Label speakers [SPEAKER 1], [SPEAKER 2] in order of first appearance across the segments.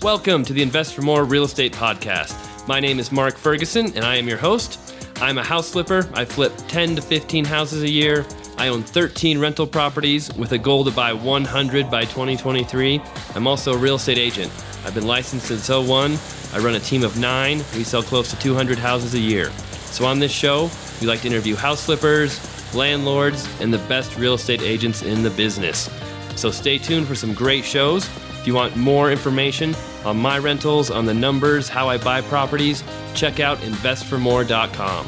[SPEAKER 1] Welcome to the InvestFourMore Real Estate Podcast. My name is Mark Ferguson, and I am your host. I'm a house flipper. I flip 10 to 15 houses a year. I own 13 rental properties with a goal to buy 100 by 2023. I'm also a real estate agent. I've been licensed since '01. I run a team of 9. We sell close to 200 houses a year. So on this show, we like to interview house flippers, landlords, and the best real estate agents in the business. So stay tuned for some great shows. If you want more information on my rentals, on the numbers, how I buy properties, check out InvestFourMore.com.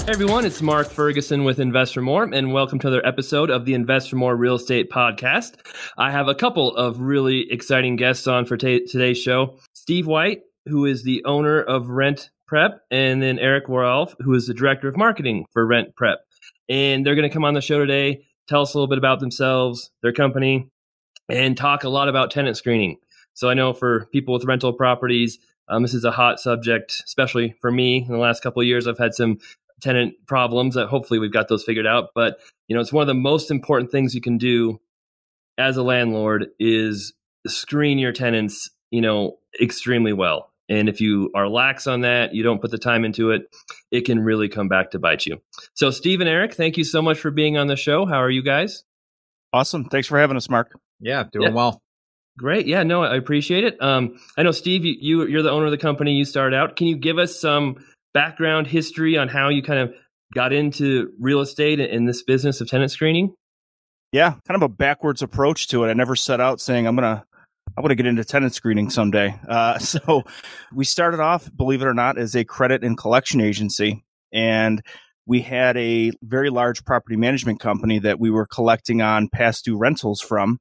[SPEAKER 1] Hey everyone, it's Mark Ferguson with InvestFourMore, and welcome to another episode of the InvestFourMore Real Estate Podcast. I have a couple of really exciting guests on for today's show. Steve White, who is the owner of RentPrep, and then Eric Worral, who is the director of marketing for RentPrep. And they're going to come on the show today, tell us a little bit about themselves, their company, and talk a lot about tenant screening. So I know for people with rental properties, this is a hot subject, especially for me. In the last couple of years, I've had some tenant problems that hopefully we've got those figured out. But, it's one of the most important things you can do as a landlord is screen your tenants, extremely well. And if you are lax on that, you don't put the time into it, it can really come back to bite you. So Steve and Eric, thank you so much for being on the show. How are you guys?
[SPEAKER 2] Awesome. Thanks for having us, Mark.
[SPEAKER 3] Yeah, doing well.
[SPEAKER 1] Great. Yeah, no, I appreciate it. I know, Steve, you're the owner of the company. You started out. Can you give us some background history on how you kind of got into real estate and this business of tenant screening?
[SPEAKER 2] Yeah, kind of a backwards approach to it. I never set out saying I want to get into tenant screening someday. So we started off, believe it or not, as a credit and collection agency. And we had a very large property management company that we were collecting on past due rentals from.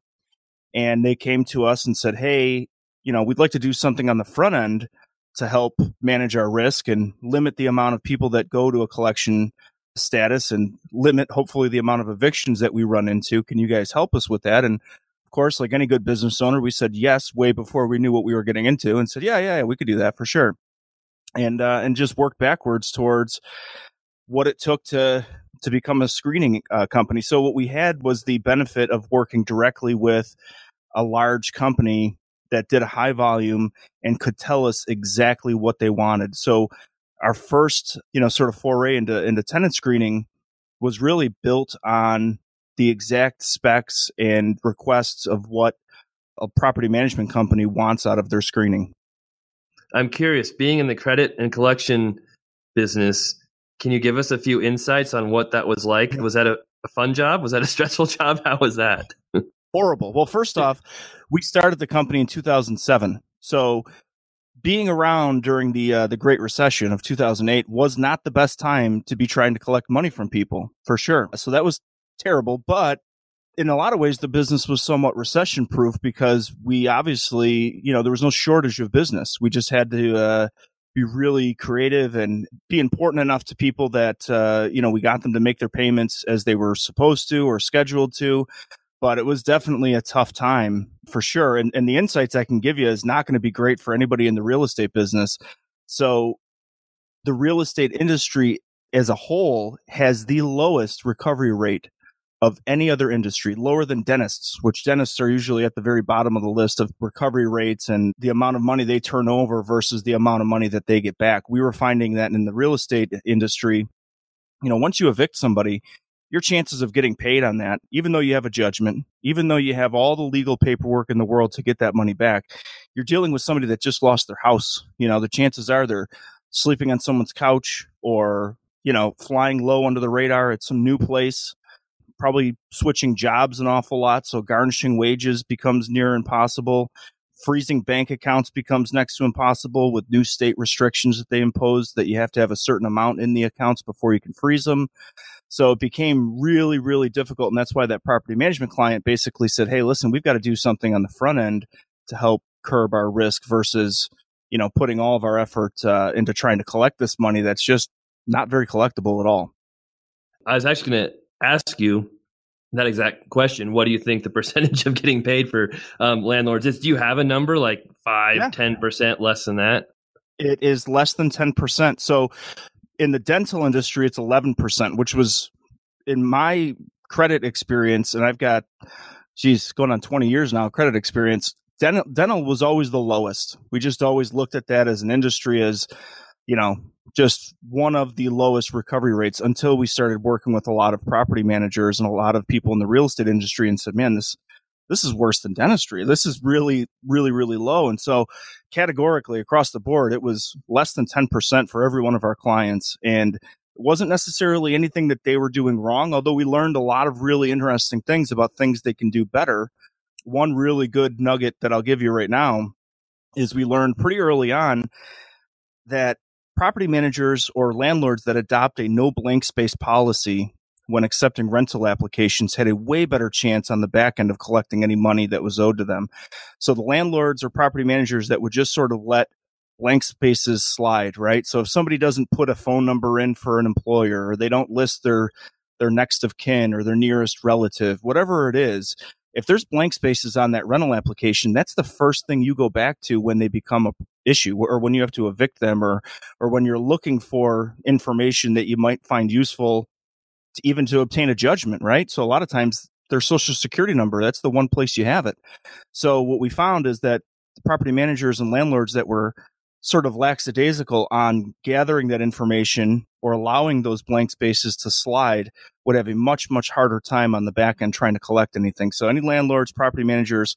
[SPEAKER 2] And they came to us and said, hey, we'd like to do something on the front end to help manage our risk and limit the amount of people that go to a collection status and limit, hopefully, the amount of evictions that we run into. Can you guys help us with that? And of course, like any good business owner, we said yes way before we knew what we were getting into, and said, yeah, we could do that for sure. And just worked backwards towards what it took to become a screening company. So what we had was the benefit of working directly with a large company that did a high volume and could tell us exactly what they wanted. So our first, sort of foray into tenant screening was really built on the exact specs and requests of what a property management company wants out of their screening.
[SPEAKER 1] I'm curious, being in the credit and collection business, can you give us a few insights on what that was like? Was that a fun job? Was that a stressful job? How was that?
[SPEAKER 2] Horrible. Well, first off, we started the company in 2007. So being around during the Great Recession of 2008 was not the best time to be trying to collect money from people, for sure. So that was terrible. But in a lot of ways, the business was somewhat recession proof because we obviously, there was no shortage of business. We just had to be really creative and be important enough to people that, we got them to make their payments as they were supposed to or scheduled to. But it was definitely a tough time for sure. And the insights I can give you is not going to be great for anybody in the real estate business. So the real estate industry as a whole has the lowest recovery rate of any other industry, lower than dentists, which dentists are usually at the very bottom of the list of recovery rates and the amount of money they turn over versus the amount of money that they get back. We were finding that in the real estate industry, once you evict somebody, your chances of getting paid on that, even though you have a judgment, even though you have all the legal paperwork in the world to get that money back, you're dealing with somebody that just lost their house. The chances are they're sleeping on someone's couch or, flying low under the radar at some new place, probably switching jobs an awful lot. So garnishing wages becomes near impossible. Freezing bank accounts becomes next to impossible with new state restrictions that they impose that you have to have a certain amount in the accounts before you can freeze them. So it became really, really difficult. And that's why that property management client basically said, hey, listen, we've got to do something on the front end to help curb our risk versus, putting all of our effort into trying to collect this money that's just not very collectible at all.
[SPEAKER 1] I was actually going to ask you that exact question. What do you think the percentage of getting paid for landlords is? Do you have a number like 5, 10% less than that?
[SPEAKER 2] It is less than 10%. So in the dental industry, it's 11%, which was in my credit experience, and I've got, going on 20 years now, credit experience. Dental was always the lowest. We just always looked at that as an industry as, just one of the lowest recovery rates until we started working with a lot of property managers and a lot of people in the real estate industry and said, man, this is worse than dentistry. This is really, really, really low. And so categorically across the board, it was less than 10% for every one of our clients. And it wasn't necessarily anything that they were doing wrong, although we learned a lot of really interesting things about things they can do better. One really good nugget that I'll give you right now is we learned pretty early on that property managers or landlords that adopt a no blank space policy when accepting rental applications had a way better chance on the back end of collecting any money that was owed to them. So the landlords or property managers that would just sort of let blank spaces slide, right? So if somebody doesn't put a phone number in for an employer, or they don't list their next of kin or their nearest relative, whatever it is, if there's blank spaces on that rental application, that's the first thing you go back to when they become an issue, or when you have to evict them, or when you're looking for information that you might find useful even to obtain a judgment, right? So a lot of times their social security number, that's the one place you have it. So what we found is that the property managers and landlords that were sort of lackadaisical on gathering that information or allowing those blank spaces to slide would have a much, much harder time on the back end trying to collect anything. So any landlords, property managers,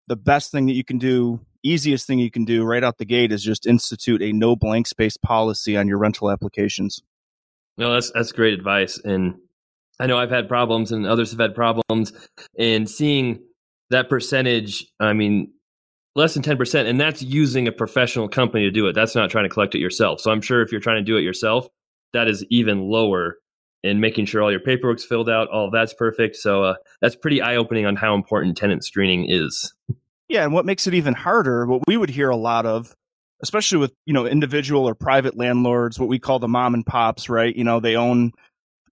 [SPEAKER 2] the best thing that you can do, easiest thing you can do right out the gate is just institute a no blank space policy on your rental applications.
[SPEAKER 1] No, that's great advice. And I know I've had problems and others have had problems, and seeing that percentage, I mean, less than 10%, and that's using a professional company to do it. That's not trying to collect it yourself. So I'm sure if you're trying to do it yourself, that is even lower, and making sure all your paperwork's filled out, all of that's perfect. So that's pretty eye-opening on how important tenant screening is.
[SPEAKER 2] Yeah, and what makes it even harder, what we would hear a lot of, especially with, individual or private landlords, what we call the mom and pops, right? They own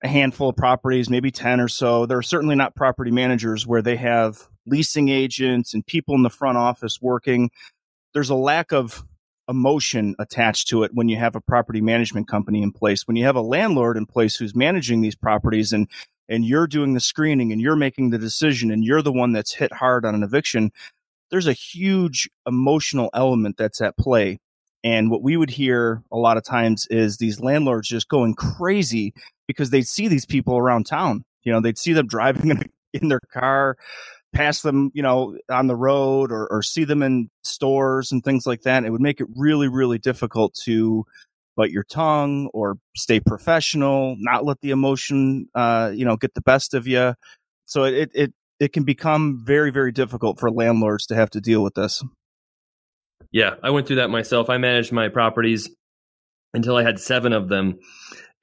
[SPEAKER 2] a handful of properties, maybe 10 or so. They're certainly not property managers where they have leasing agents and people in the front office working. There's a lack of emotion attached to it when you have a property management company in place. When you have a landlord in place who's managing these properties and you're doing the screening and you're making the decision and you're the one that's hit hard on an eviction, there's a huge emotional element that's at play. And what we would hear a lot of times is these landlords just going crazy because they'd see these people around town. They'd see them driving in their car, pass them, on the road, or see them in stores and things like that. It would make it really, really difficult to bite your tongue or stay professional, not let the emotion, get the best of you. So it can become very, very difficult for landlords to have to deal with this.
[SPEAKER 1] Yeah, I went through that myself. I managed my properties until I had 7 of them.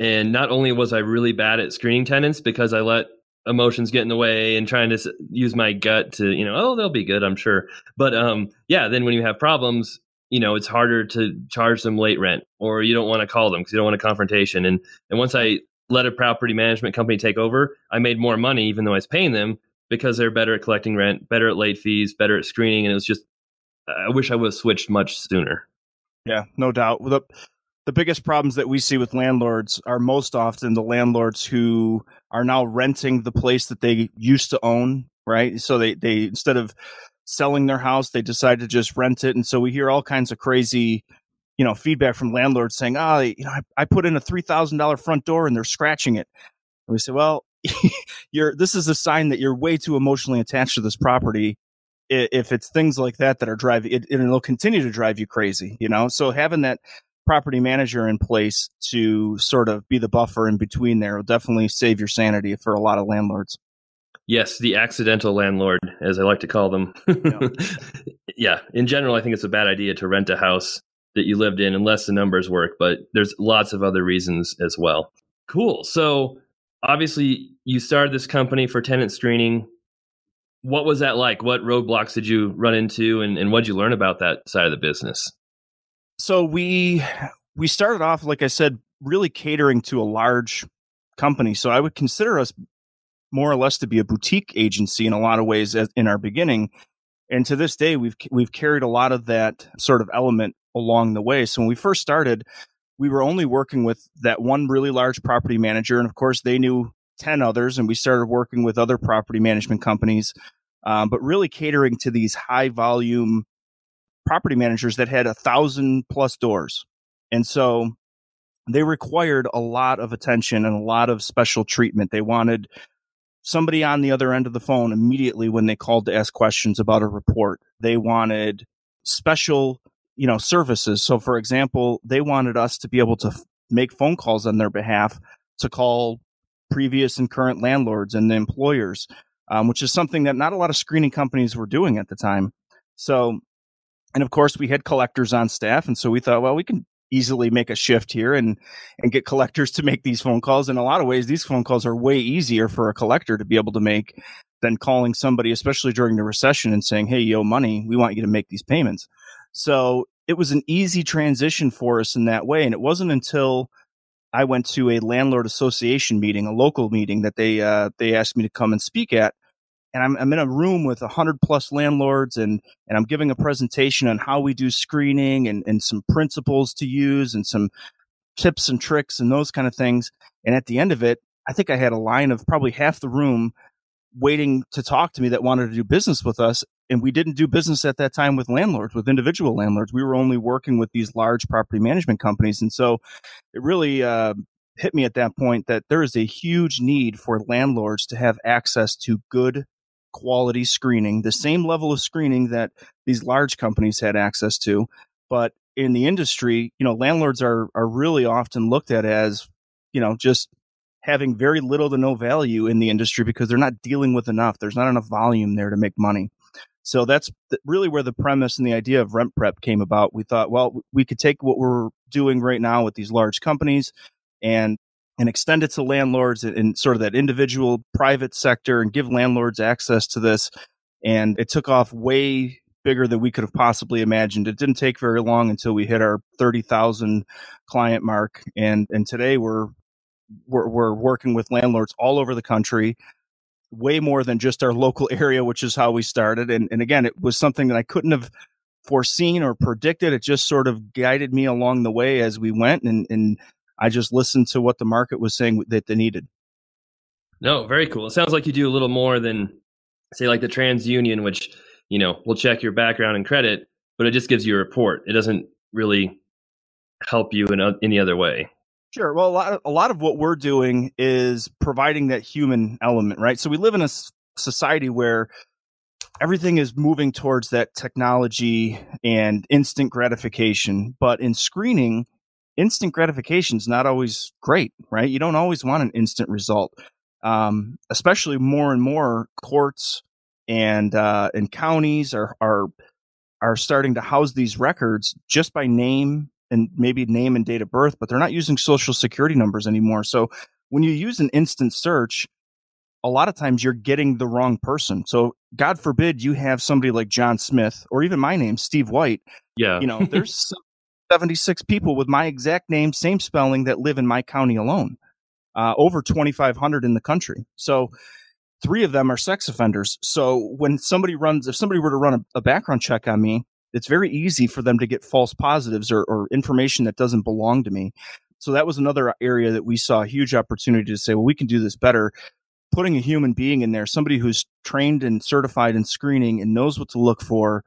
[SPEAKER 1] And not only was I really bad at screening tenants because I let emotions get in the way and trying to use my gut to, they'll be good, I'm sure. But then when you have problems, it's harder to charge them late rent, or you don't want to call them because you don't want a confrontation. And once I let a property management company take over, I made more money even though I was paying them because they're better at collecting rent, better at late fees, better at screening. And it was just, I wish I would have switched much sooner.
[SPEAKER 2] Yeah, no doubt. The biggest problems that we see with landlords are most often the landlords who are now renting the place that they used to own, right? So they instead of selling their house, they decide to just rent it. And so we hear all kinds of crazy, feedback from landlords saying, I put in a $3,000 front door and they're scratching it. And we say, well, this is a sign that you're way too emotionally attached to this property. If it's things like that are driving it, it'll continue to drive you crazy, So having that property manager in place to sort of be the buffer in between there will definitely save your sanity for a lot of landlords.
[SPEAKER 1] Yes, the accidental landlord, as I like to call them. Yeah, in general, I think it's a bad idea to rent a house that you lived in unless the numbers work, but there's lots of other reasons as well. Cool. So obviously you started this company for tenant screening. What was that like? What roadblocks did you run into, and what did you learn about that side of the business?
[SPEAKER 2] So we started off, like I said, really catering to a large company. So I would consider us more or less to be a boutique agency in a lot of ways in our beginning. And to this day, we've carried a lot of that sort of element along the way. So when we first started, we were only working with that one really large property manager. And of course, they knew 10 others, and we started working with other property management companies, but really catering to these high volume property managers that had 1,000+ doors. And so they required a lot of attention and a lot of special treatment. They wanted somebody on the other end of the phone immediately when they called to ask questions about a report. They wanted special, services. So for example, they wanted us to be able to make phone calls on their behalf to call previous and current landlords and the employers, which is something that not a lot of screening companies were doing at the time. So, and of course we had collectors on staff. And so we thought, well, we can easily make a shift here and get collectors to make these phone calls. In a lot of ways, these phone calls are way easier for a collector to be able to make than calling somebody, especially during the recession, and saying, hey, you owe money. We want you to make these payments. So it was an easy transition for us in that way. And it wasn't until I went to a landlord association meeting, a local meeting, that they asked me to come and speak at. And I'm in a room with 100+ landlords, and I'm giving a presentation on how we do screening and some principles to use and some tips and tricks and those kind of things. And at the end of it, I think I had a line of probably half the room waiting to talk to me that wanted to do business with us. And we didn't do business at that time with landlords, with individual landlords. We were only working with these large property management companies. And so it really hit me at that point that there is a huge need for landlords to have access to good quality screening, the same level of screening that these large companies had access to. But in the industry, landlords are really often looked at as, just having very little to no value in the industry because they're not dealing with enough. There's not enough volume there to make money. So that's really where the premise and the idea of RentPrep came about. We thought, well, we could take what we're doing right now with these large companies and extend it to landlords in sort of that individual private sector and give landlords access to this. And it took off way bigger than we could have possibly imagined. It didn't take very long until we hit our 30,000 client mark. And today we're working with landlords all over the country, way more than just our local area, which is how we started. And again, it was something that I couldn't have foreseen or predicted. It just sort of guided me along the way as we went. And I just listened to what the market was saying that they needed.
[SPEAKER 1] No, very cool. It sounds like you do a little more than, say, like the TransUnion, which, will check your background and credit, but it just gives you a report. It doesn't really help you in any other way.
[SPEAKER 2] Sure. Well, a lot of what we're doing is providing that human element, right? So we live in a society where everything is moving towards that technology and instant gratification. But in screening, instant gratification is not always great, right? You don't always want an instant result, especially more and more courts and counties are starting to house these records just by name and maybe name and date of birth, but they're not using social security numbers anymore. So when you use an instant search, a lot of times you're getting the wrong person. So God forbid you have somebody like John Smith or even my name, Steve White.
[SPEAKER 1] Yeah.
[SPEAKER 2] There's 76 people with my exact name, same spelling, that live in my county alone, over 2,500 in the country. So 3 of them are sex offenders. So when if somebody were to run a background check on me, it's very easy for them to get false positives or information that doesn't belong to me. So that was another area that we saw a huge opportunity to say, well, we can do this better. Putting a human being in there, somebody who's trained and certified in screening and knows what to look for,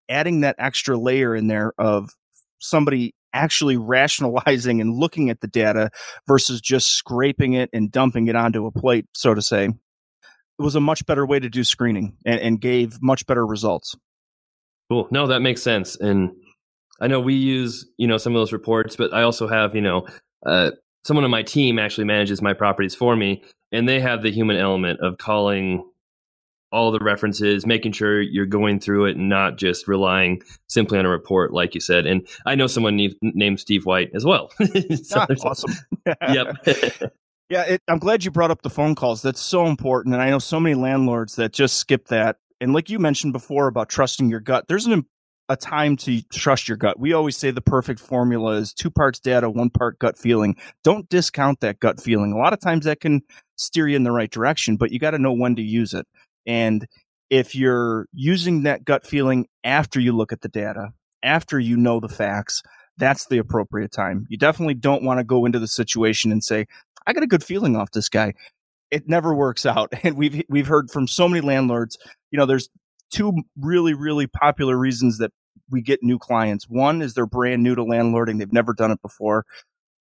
[SPEAKER 2] adding that extra layer in there of somebody actually rationalizing and looking at the data versus just scraping it and dumping it onto a plate, so to say. It was a much better way to do screening and gave much better results.
[SPEAKER 1] Cool. No, that makes sense. And I know we use, some of those reports, but I also have, someone on my team actually manages my properties for me, and they have the human element of calling all the references, making sure you're going through it and not just relying simply on a report, like you said. And I know someone named Steve White as well.
[SPEAKER 2] Awesome.
[SPEAKER 1] Yep.
[SPEAKER 2] Yeah, I'm glad you brought up the phone calls. That's so important. And I know so many landlords that just skip that. And like you mentioned before about trusting your gut, there's a time to trust your gut. We always say the perfect formula is 2 parts data, 1 part gut feeling. Don't discount that gut feeling. A lot of times that can steer you in the right direction, but you got to know when to use it. And if you're using that gut feeling after you look at the data, after you know the facts, that's the appropriate time. You definitely don't want to go into the situation and say, I got a good feeling off this guy. It never works out. And we've heard from so many landlords, there's two really, really popular reasons that we get new clients. One is they're brand new to landlording. They've never done it before.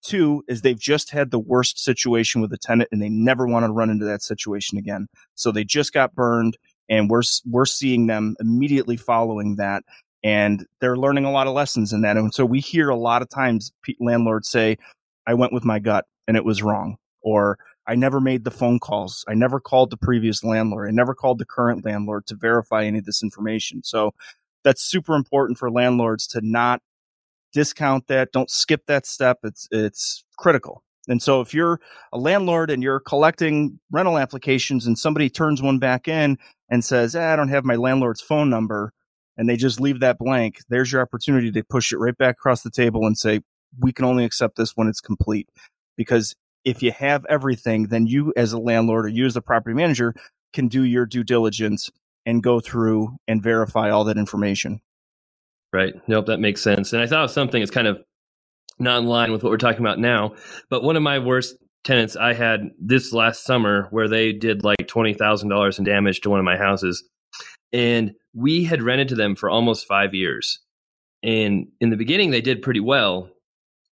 [SPEAKER 2] Two is they've just had the worst situation with a tenant and they never want to run into that situation again. So they just got burned, and we're seeing them immediately following that. And they're learning a lot of lessons in that. And so we hear a lot of times landlords say, I went with my gut and it was wrong. Or I never made the phone calls. I never called the previous landlord. I never called the current landlord to verify any of this information. So that's super important for landlords to not discount that. Don't skip that step. It's critical. And so if you're a landlord and you're collecting rental applications and somebody turns one back in and says, I don't have my landlord's phone number, and they just leave that blank, there's your opportunity to push it right back across the table and say, we can only accept this when it's complete. Because if you have everything, then you as a landlord or you as the property manager can do your due diligence and go through and verify all that information.
[SPEAKER 1] Right. Nope, that makes sense. And I thought of something that's kind of not in line with what we're talking about now, but one of my worst tenants I had this last summer where they did like $20,000 in damage to one of my houses. And we had rented to them for almost 5 years. And in the beginning, they did pretty well,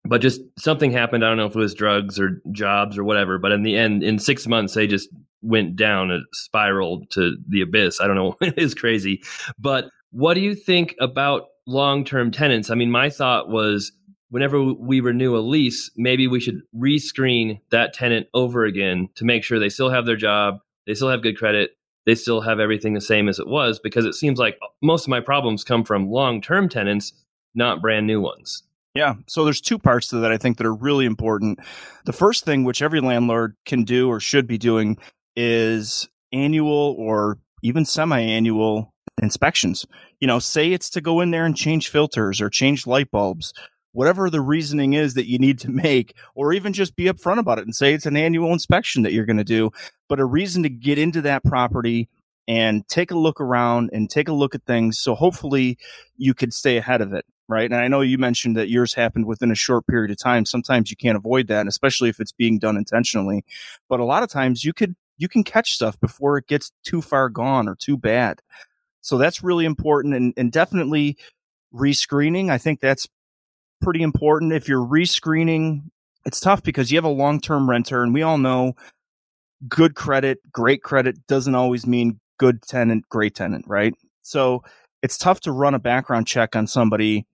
[SPEAKER 1] but just something happened. I don't know if it was drugs or jobs or whatever, but in the end, in 6 months, they just went down and spiraled to the abyss. I don't know. It is crazy. But what do you think about long-term tenants? I mean, my thought was whenever we renew a lease, maybe we should rescreen that tenant over again to make sure they still have their job, they still have good credit, they still have everything the same as it was, because it seems like most of my problems come from long-term tenants, not brand new ones.
[SPEAKER 2] Yeah. So there's two parts to that I think that are really important. The first thing, which every landlord can do or should be doing, is annual or even semi-annual inspections. Say it's to go in there and change filters or change light bulbs, whatever the reasoning is that you need to make, or even just be upfront about it and say it's an annual inspection that you're going to do, but a reason to get into that property and take a look around and take a look at things. So hopefully you could stay ahead of it. Right. And I know you mentioned that yours happened within a short period of time. Sometimes you can't avoid that, especially if it's being done intentionally. But a lot of times you can catch stuff before it gets too far gone or too bad. So that's really important, and definitely rescreening. I think that's pretty important. If you're rescreening, it's tough because you have a long-term renter, and we all know good credit, great credit doesn't always mean good tenant, great tenant, right? So it's tough to run a background check on somebody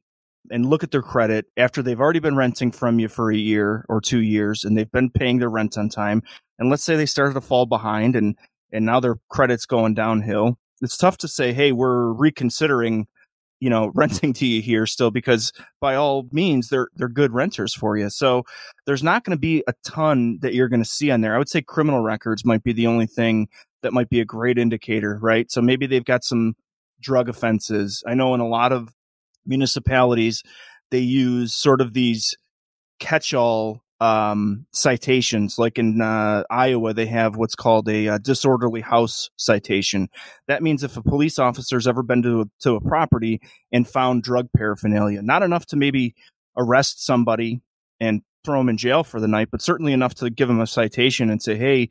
[SPEAKER 2] and look at their credit after they've already been renting from you for a year or 2 years and they've been paying their rent on time. And let's say they started to fall behind and now their credit's going downhill. It's tough to say, hey, we're reconsidering, renting to you here still, because by all means, they're good renters for you. So there's not going to be a ton that you're going to see on there. I would say criminal records might be the only thing that might be a great indicator, right? So maybe they've got some drug offenses. I know in a lot of municipalities, they use sort of these catch-all citations. Like in Iowa, they have what's called a disorderly house citation. That means if a police officer's ever been to a property and found drug paraphernalia, not enough to maybe arrest somebody and throw them in jail for the night, but certainly enough to give them a citation and say, hey,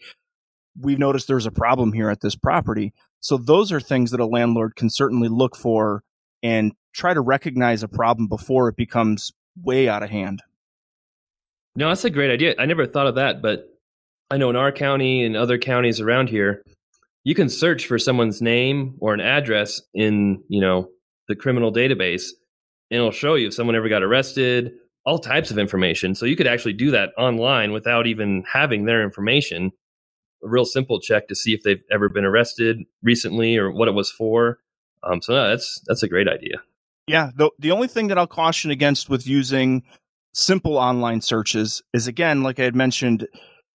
[SPEAKER 2] we've noticed there's a problem here at this property. So those are things that a landlord can certainly look for and try to recognize a problem before it becomes way out of hand.
[SPEAKER 1] No, that's a great idea. I never thought of that, but I know in our county and other counties around here, you can search for someone's name or an address in, the criminal database, and it'll show you if someone ever got arrested, all types of information. So you could actually do that online without even having their information. A real simple check to see if they've ever been arrested recently or what it was for. So no, that's a great idea.
[SPEAKER 2] Yeah. The only thing that I'll caution against with using simple online searches is, again, like I had mentioned,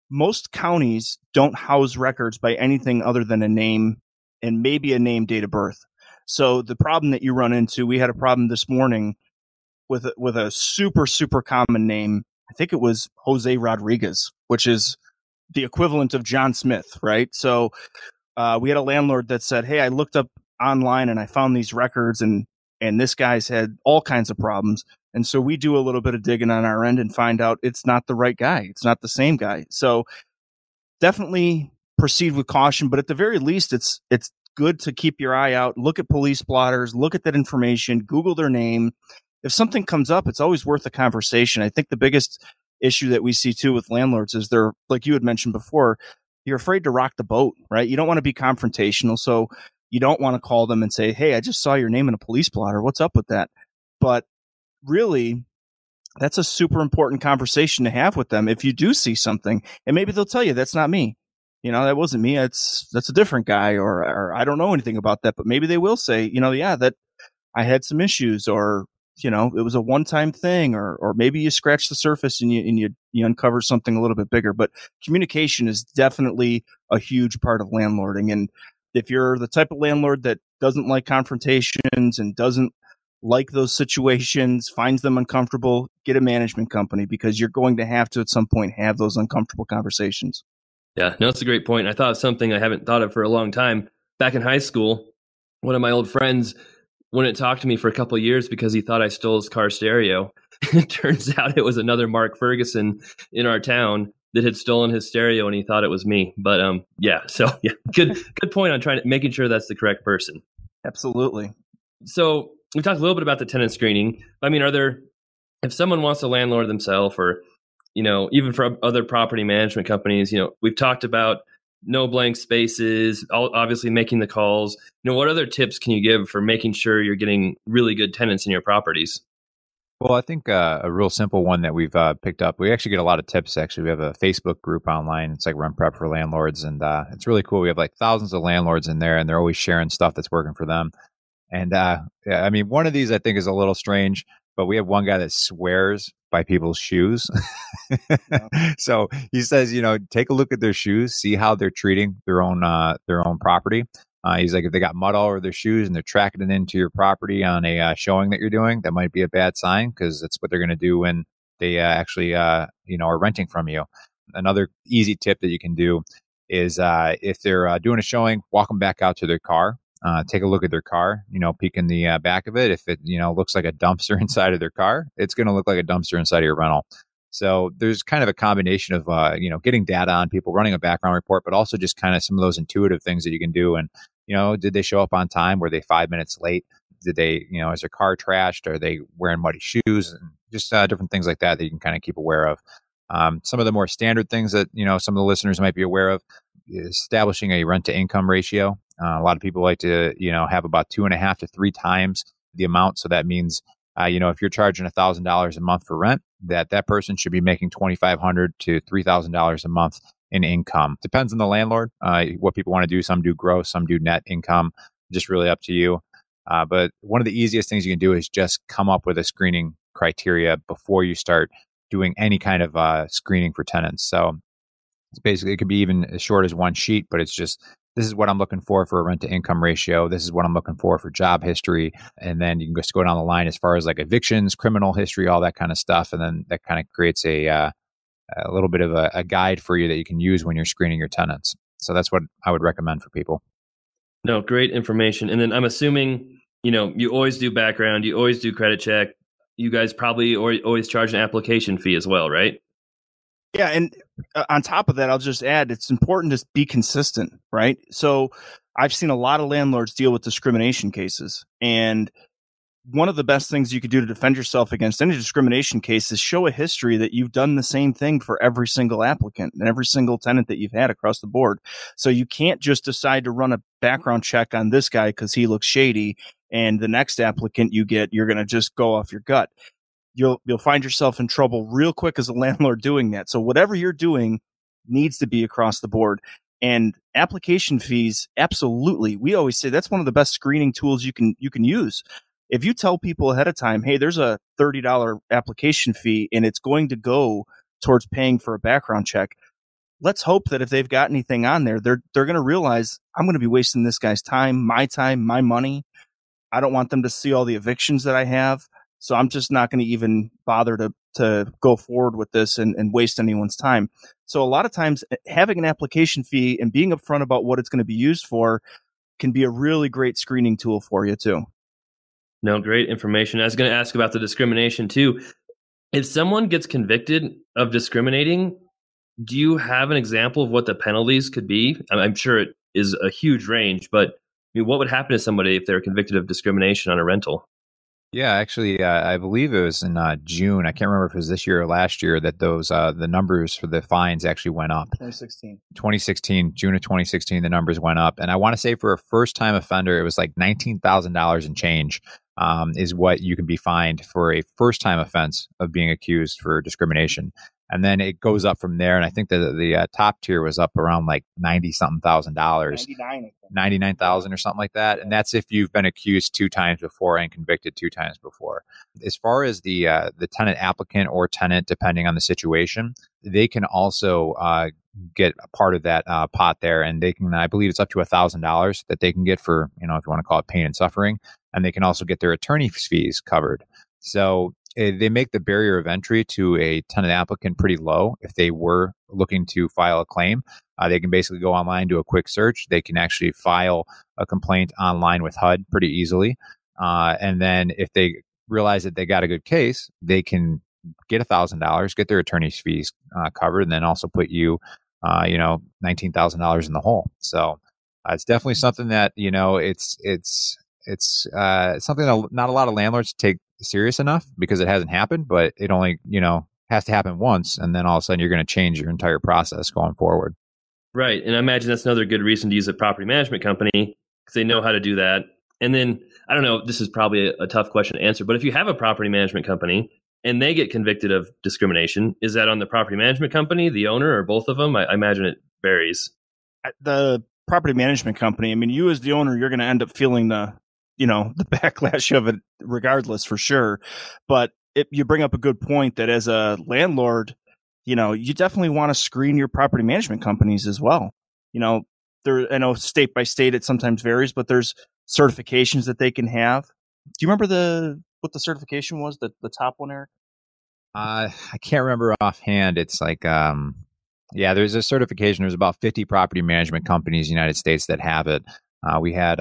[SPEAKER 2] most counties don't house records by anything other than a name and maybe a name, date of birth. So the problem that you run into, we had a problem this morning with a super, super common name. I think it was Jose Rodriguez, which is the equivalent of John Smith, right? So we had a landlord that said, hey, I looked up online and I found these records and this guy's had all kinds of problems. And so we do a little bit of digging on our end and find out it's not the right guy. It's not the same guy. So definitely proceed with caution, but at the very least, it's good to keep your eye out, look at police blotters, look at that information, Google their name. If something comes up, it's always worth a conversation. I think the biggest issue that we see too with landlords is they're, like you had mentioned before, you're afraid to rock the boat, right? You don't want to be confrontational. So you don't want to call them and say, hey, I just saw your name in a police blotter. What's up with that? But really, that's a super important conversation to have with them. If you do see something, and maybe they'll tell you that's not me, that wasn't me. That's a different guy, or I don't know anything about that. But maybe they will say, yeah, that I had some issues, or it was a one-time thing, or maybe you scratch the surface and you uncover something a little bit bigger. But communication is definitely a huge part of landlording. And if you're the type of landlord that doesn't like confrontations and doesn't like those situations, finds them uncomfortable, get a management company, because you're going to have to at some point have those uncomfortable conversations.
[SPEAKER 1] Yeah, no, it's a great point. I thought of something I haven't thought of for a long time. Back in high school, one of my old friends wouldn't talk to me for a couple of years because he thought I stole his car stereo. It turns out it was another Mark Ferguson in our town that had stolen his stereo, and he thought it was me. But good point on making sure that's the correct person.
[SPEAKER 2] Absolutely.
[SPEAKER 1] So we talked a little bit about the tenant screening. I mean, if someone wants to landlord themselves, or even for other property management companies, we've talked about no blank spaces, obviously making the calls. What other tips can you give for making sure you're getting really good tenants in your properties?
[SPEAKER 3] Well, I think a real simple one that we've picked up, we actually get a lot of tips. Actually, we have a Facebook group online. It's like RentPrep for landlords, and it's really cool. We have like thousands of landlords in there, and they're always sharing stuff that's working for them. And I mean, one of these I think is a little strange, but we have one guy that swears by people's shoes. Yeah. So he says, take a look at their shoes, see how they're treating their own property. He's like, if they got mud all over their shoes and they're tracking it into your property on a showing that you're doing, that might be a bad sign, because that's what they're going to do when they actually are renting from you. Another easy tip that you can do is if they're doing a showing, walk them back out to their car. Take a look at their car, peek in the back of it. If it, looks like a dumpster inside of their car, it's going to look like a dumpster inside of your rental. So there's kind of a combination of, getting data on people, running a background report, but also just kind of some of those intuitive things that you can do. And, did they show up on time? Were they 5 minutes late? Did they, is their car trashed? Are they wearing muddy shoes? And just different things like that you can kind of keep aware of. Some of the more standard things that, some of the listeners might be aware of is establishing a rent to income ratio. A lot of people like to, have about 2.5 to 3 times the amount. So that means, if you're charging $1,000 a month for rent, that person should be making $2,500 to $3,000 a month in income. Depends on the landlord, what people want to do. Some do gross, some do net income. Just really up to you. But one of the easiest things you can do is just come up with a screening criteria before you start doing any kind of screening for tenants. So it's basically, it could be even as short as one sheet, but it's just, this is what I'm looking for a rent to income ratio. This is what I'm looking for job history. And then you can just go down the line as far as like evictions, criminal history, all that kind of stuff. And then that kind of creates a little bit of a guide for you that you can use when you're screening your tenants. So that's what I would recommend for people.
[SPEAKER 1] No, great information. And then I'm assuming, you always do background, you always do credit check. You guys probably always charge an application fee as well, right?
[SPEAKER 2] Yeah, and on top of that, I'll just add, it's important to be consistent, right? So I've seen a lot of landlords deal with discrimination cases, and one of the best things you could do to defend yourself against any discrimination case is show a history that you've done the same thing for every single applicant and every single tenant that you've had across the board. So you can't just decide to run a background check on this guy because he looks shady, and the next applicant you get, you're going to just go off your gut. You'll find yourself in trouble real quick as a landlord doing that. So whatever you're doing needs to be across the board. And application fees, absolutely. We always say that's one of the best screening tools you can use. If you tell people ahead of time, hey, there's a $30 application fee and it's going to go towards paying for a background check, let's hope that if they've got anything on there, they're going to realize, I'm going to be wasting this guy's time, my money. I don't want them to see all the evictions that I have. So I'm just not going to even bother to go forward with this and waste anyone's time. So a lot of times having an application fee and being upfront about what it's going to be used for can be a really great screening tool for you too.
[SPEAKER 1] No, great information. I was going to ask about the discrimination too. If someone gets convicted of discriminating, do you have an example of what the penalties could be? I'm sure it is a huge range, but what would happen to somebody if they're convicted of discrimination on a rental?
[SPEAKER 3] Yeah, actually, I believe it was in June. I can't remember if it was this year or last year that those the numbers for the fines actually went up. 2016, June of 2016, the numbers went up, and I want to say for a first-time offender, it was like $19,000 and change is what you can be fined for a first-time offense of being accused for discrimination. And then it goes up from there, and I think the top tier was up around like $90-something thousand, 99,000 or something like that. And that's if you've been accused 2 times before and convicted 2 times before. As far as the tenant applicant or tenant, depending on the situation, they can also get a part of that pot there, and they can, I believe it's up to $1,000 that they can get for, if you want to call it pain and suffering, and they can also get their attorney's fees covered. So they make the barrier of entry to a tenant applicant pretty low. If they were looking to file a claim, they can basically go online, do a quick search. They can actually file a complaint online with HUD pretty easily. And then if they realize that they got a good case, they can get $1,000, get their attorney's fees covered, and then also put you, $19,000 in the hole. So it's definitely something that, it's something that not a lot of landlords take serious enough because it hasn't happened, but it only, has to happen once. And then all of a sudden you're going to change your entire process going forward.
[SPEAKER 1] Right. And I imagine that's another good reason to use a property management company because they know how to do that. And then, I don't know, this is probably a tough question to answer, but if you have a property management company and they get convicted of discrimination, is that on the property management company, the owner, or both of them? I imagine it varies.
[SPEAKER 2] The property management company, you as the owner, you're going to end up feeling the backlash of it regardless, for sure. But you bring up a good point that as a landlord, you definitely want to screen your property management companies as well. I know state by state, it sometimes varies, but there's certifications that they can have. Do you remember what the certification was, the top one, Eric?
[SPEAKER 3] I can't remember offhand. It's like, there's a certification. There's about 50 property management companies in the United States that have it. We had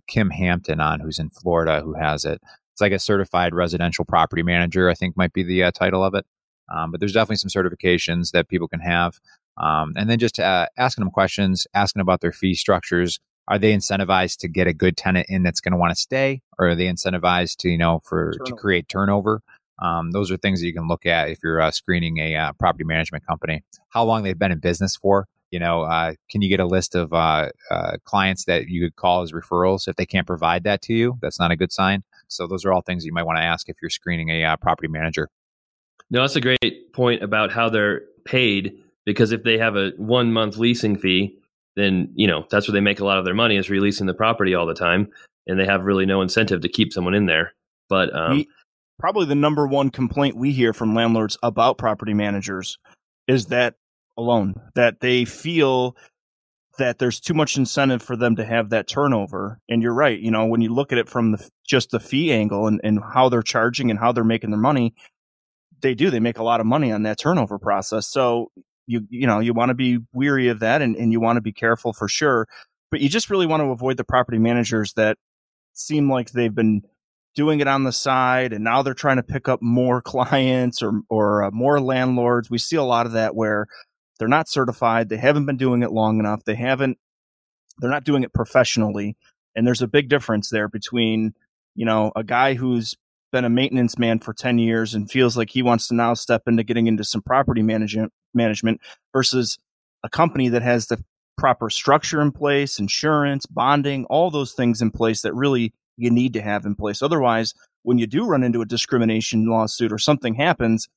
[SPEAKER 3] Kim Hampton on, who's in Florida, who has it. It's like a certified residential property manager, I think might be the title of it. But there's definitely some certifications that people can have. And then just asking them questions, asking about their fee structures. Are they incentivized to get a good tenant in that's going to want to stay? Or are they incentivized to create turnover? Those are things that you can look at if you're screening a property management company. How long they've been in business for. Can you get a list of clients that you could call as referrals? If they can't provide that to you, that's not a good sign. So those are all things you might want to ask if you're screening a property manager.
[SPEAKER 1] No, that's a great point about how they're paid, because if they have a 1-month leasing fee, then, that's where they make a lot of their money, is releasing the property all the time. And they have really no incentive to keep someone in there. But
[SPEAKER 2] probably the number one complaint we hear from landlords about property managers is that alone, that they feel that there's too much incentive for them to have that turnover. And you're right. When you look at it from just the fee angle and how they're charging and how they're making their money, they make a lot of money on that turnover process. So you want to be weary of that and you want to be careful for sure, but you just really want to avoid the property managers that seem like they've been doing it on the side and now they're trying to pick up more clients or more landlords. We see a lot of that where they're not certified. They haven't been doing it long enough. They're not doing it professionally. And there's a big difference there between, a guy who's been a maintenance man for 10 years and feels like he wants to now step into getting into some property management versus a company that has the proper structure in place, insurance, bonding, all those things in place that really you need to have in place. Otherwise, when you do run into a discrimination lawsuit or something happens,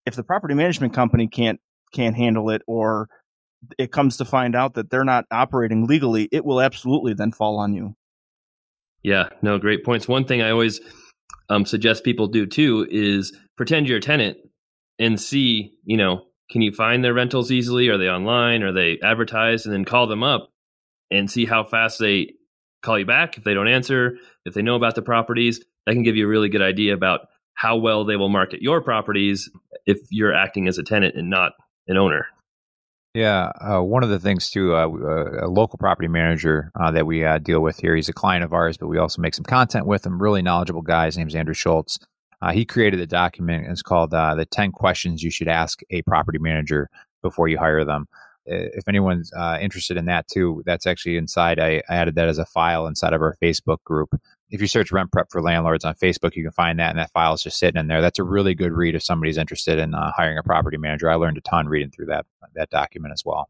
[SPEAKER 2] if the property management company can't handle it, or it comes to find out that they're not operating legally, it will absolutely then fall on you.
[SPEAKER 1] Yeah, no, great points. One thing I always suggest people do too is pretend you're a tenant and see, can you find their rentals easily? Are they online? Are they advertised? And then call them up and see how fast they call you back. If they don't answer, if they know about the properties, that can give you a really good idea about how well they will market your properties if you're acting as a tenant and not an owner.
[SPEAKER 3] Yeah, one of the things too, a local property manager that we deal with here, he's a client of ours, but we also make some content with him. Really knowledgeable guy. His name's Andrew Schultz. He created a document. It's called the 10 questions you should ask a property manager before you hire them. If anyone's interested in that too, that's actually inside. I added that as a file inside of our Facebook group. If you search RentPrep for landlords on Facebook, you can find that, and that file is just sitting in there. That's a really good read if somebody's interested in hiring a property manager. I learned a ton reading through that document as well.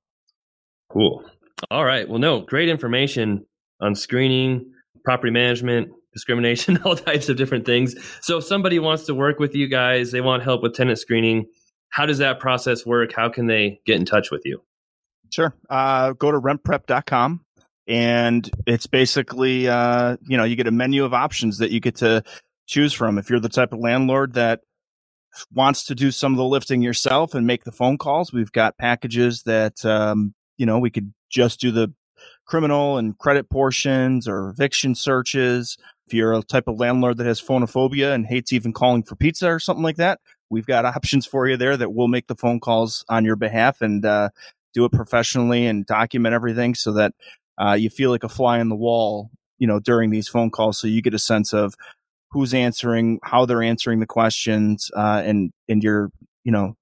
[SPEAKER 1] Cool. All right. Well, no, great information on screening, property management, discrimination, all types of different things. So if somebody wants to work with you guys, they want help with tenant screening, how does that process work? How can they get in touch with you?
[SPEAKER 2] Sure. Go to rentprep.com. And it's basically, you get a menu of options that you get to choose from. If you're the type of landlord that wants to do some of the lifting yourself and make the phone calls, we've got packages that, we could just do the criminal and credit portions or eviction searches. If you're a type of landlord that has phonophobia and hates even calling for pizza or something like that, we've got options for you there that will make the phone calls on your behalf and do it professionally and document everything so that you feel like a fly on the wall, during these phone calls. So you get a sense of who's answering, how they're answering the questions, and your,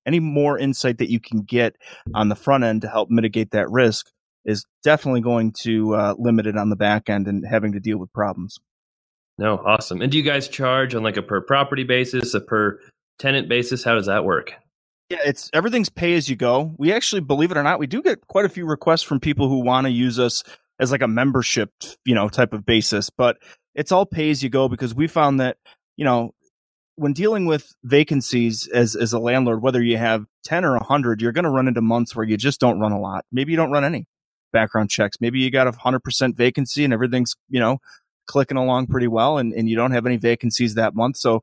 [SPEAKER 2] any more insight that you can get on the front end to help mitigate that risk is definitely going to limit it on the back end and having to deal with problems.
[SPEAKER 1] No, awesome. And do you guys charge on like a per property basis, a per tenant basis? How does that work?
[SPEAKER 2] Yeah, everything's pay as you go. We actually, believe it or not, we do get quite a few requests from people who want to use us as like a membership, type of basis, but it's all pay as you go because we found that, when dealing with vacancies as a landlord, whether you have 10 or 100, you're going to run into months where you just don't run a lot. Maybe you don't run any background checks. Maybe you got 100% vacancy and everything's, clicking along pretty well and you don't have any vacancies that month. So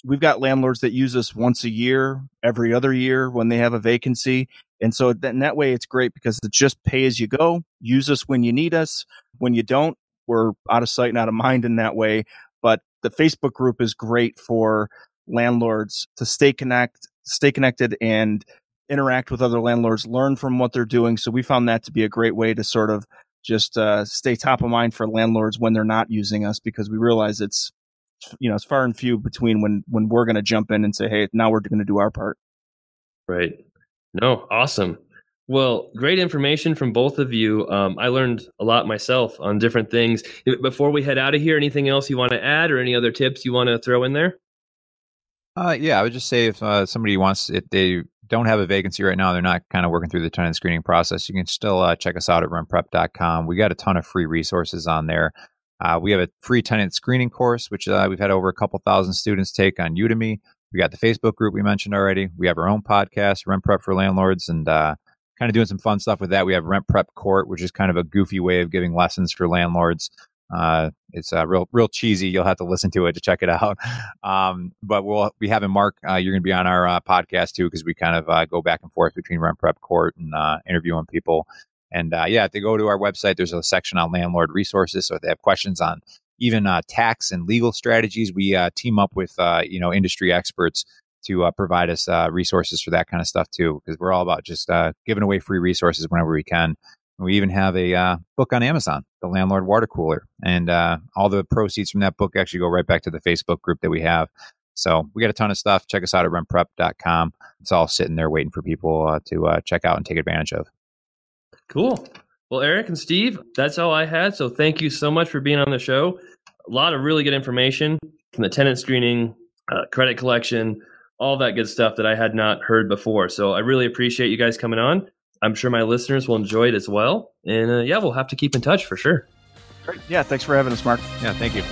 [SPEAKER 2] we've got landlords that use us once a year, every other year when they have a vacancy. And so in that way, it's great because it's just pay as you go. Use us when you need us. When you don't, we're out of sight and out of mind in that way. But the Facebook group is great for landlords to stay connected and interact with other landlords, learn from what they're doing. So we found that to be a great way to sort of just stay top of mind for landlords when they're not using us, because we realize it's far and few between when we're going to jump in and say, hey, now we're going to do our part.
[SPEAKER 1] Right. No, awesome. Well, great information from both of you. I learned a lot myself on different things. Before we head out of here, anything else you want to add or any other tips you want to throw in there?
[SPEAKER 3] Yeah, I would just say if somebody if they don't have a vacancy right now, they're not kind of working through the tenant screening process, you can still check us out at rentprep.com. We got a ton of free resources on there. We have a free tenant screening course, which we've had over a couple thousand students take on Udemy. We got the Facebook group we mentioned already. We have our own podcast, RentPrep for Landlords, and kind of doing some fun stuff with that. We have RentPrep Court, which is kind of a goofy way of giving lessons for landlords. It's real cheesy. You'll have to listen to it to check it out. But we'll be having Mark. You're going to be on our podcast too, because we kind of go back and forth between RentPrep Court and interviewing people. And if they go to our website, there's a section on landlord resources. So if they have questions on even tax and legal strategies, we team up with industry experts to provide us resources for that kind of stuff too, because we're all about just giving away free resources whenever we can. We even have a book on Amazon, The Landlord Water Cooler, and all the proceeds from that book actually go right back to the Facebook group that we have. So we got a ton of stuff. Check us out at rentprep.com. It's all sitting there waiting for people to check out and take advantage of.
[SPEAKER 1] Cool. Well, Eric and Steve, that's all I had. So thank you so much for being on the show. A lot of really good information from the tenant screening, credit collection, all that good stuff that I had not heard before. So I really appreciate you guys coming on. I'm sure my listeners will enjoy it as well. And we'll have to keep in touch for sure.
[SPEAKER 2] Great. Yeah, thanks for having us, Mark.
[SPEAKER 3] Yeah, thank you.